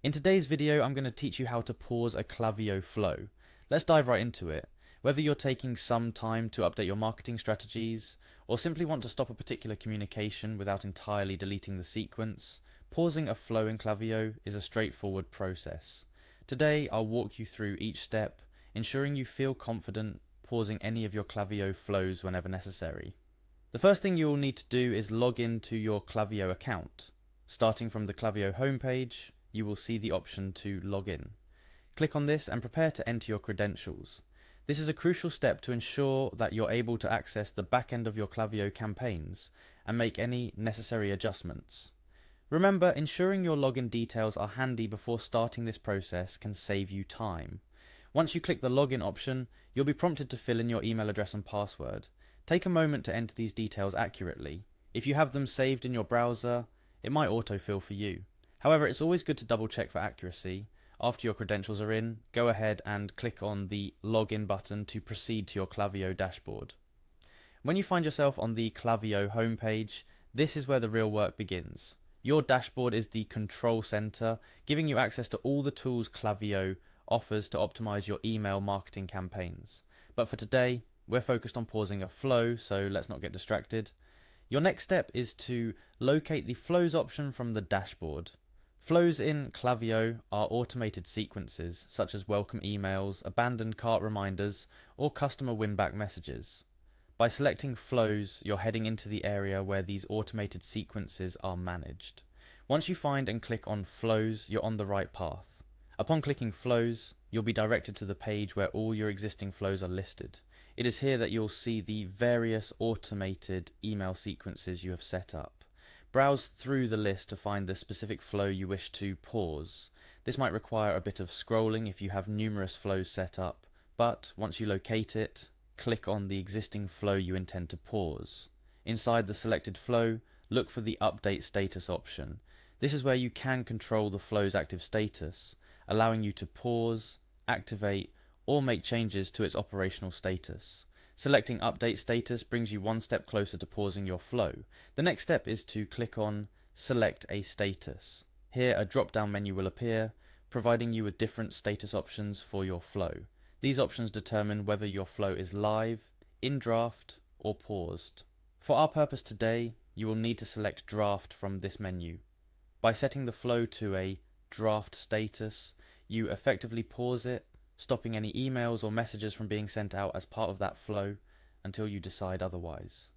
In today's video, I'm going to teach you how to pause a Klaviyo flow. Let's dive right into it. Whether you're taking some time to update your marketing strategies, or simply want to stop a particular communication without entirely deleting the sequence, pausing a flow in Klaviyo is a straightforward process. Today, I'll walk you through each step, ensuring you feel confident pausing any of your Klaviyo flows whenever necessary. The first thing you will need to do is log into your Klaviyo account. Starting from the Klaviyo homepage, you will see the option to log in. Click on this and prepare to enter your credentials. This is a crucial step to ensure that you're able to access the back end of your Klaviyo campaigns and make any necessary adjustments. Remember, ensuring your login details are handy before starting this process can save you time. Once you click the login option, you'll be prompted to fill in your email address and password. Take a moment to enter these details accurately. If you have them saved in your browser, it might autofill for you. However, it's always good to double check for accuracy. After your credentials are in, go ahead and click on the login button to proceed to your Klaviyo dashboard. When you find yourself on the Klaviyo homepage, this is where the real work begins. Your dashboard is the control center, giving you access to all the tools Klaviyo offers to optimize your email marketing campaigns. But for today, we're focused on pausing a flow, so let's not get distracted. Your next step is to locate the flows option from the dashboard. Flows in Klaviyo are automated sequences, such as welcome emails, abandoned cart reminders, or customer win-back messages. By selecting flows, you're heading into the area where these automated sequences are managed. Once you find and click on flows, you're on the right path. Upon clicking flows, you'll be directed to the page where all your existing flows are listed. It is here that you'll see the various automated email sequences you have set up. Browse through the list to find the specific flow you wish to pause. This might require a bit of scrolling if you have numerous flows set up, but once you locate it, click on the existing flow you intend to pause. Inside the selected flow, look for the Update Status option. This is where you can control the flow's active status, allowing you to pause, activate, or make changes to its operational status. Selecting Update Status brings you one step closer to pausing your flow. The next step is to click on Select a Status. Here, a drop-down menu will appear, providing you with different status options for your flow. These options determine whether your flow is live, in draft, or paused. For our purpose today, you will need to select Draft from this menu. By setting the flow to a draft status, you effectively pause it, stopping any emails or messages from being sent out as part of that flow until you decide otherwise.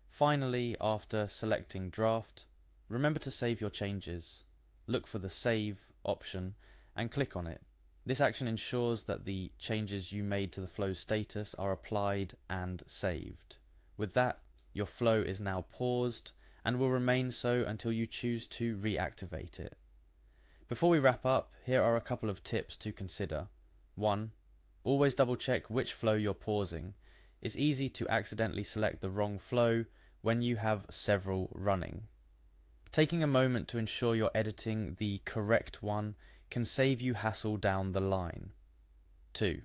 Finally, after selecting Draft, remember to save your changes. Look for the Save option and click on it. This action ensures that the changes you made to the flow's status are applied and saved. With that, your flow is now paused and will remain so until you choose to reactivate it. Before we wrap up, here are a couple of tips to consider. 1. Always double check which flow you're pausing. It's easy to accidentally select the wrong flow when you have several running. Taking a moment to ensure you're editing the correct one can save you hassle down the line. 2.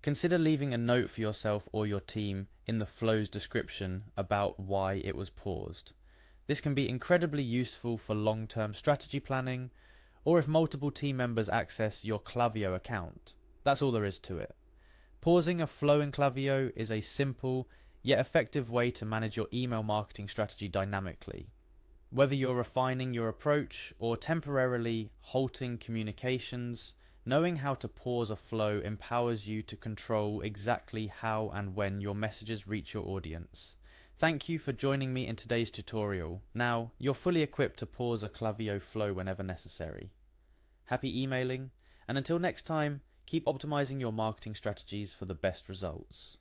Consider leaving a note for yourself or your team in the flow's description about why it was paused. This can be incredibly useful for long-term strategy planning, or if multiple team members access your Klaviyo account. That's all there is to it. Pausing a flow in Klaviyo is a simple yet effective way to manage your email marketing strategy dynamically. Whether you're refining your approach or temporarily halting communications, knowing how to pause a flow empowers you to control exactly how and when your messages reach your audience. Thank you for joining me in today's tutorial. Now, you're fully equipped to pause a Klaviyo flow whenever necessary. Happy emailing, and until next time, keep optimizing your marketing strategies for the best results.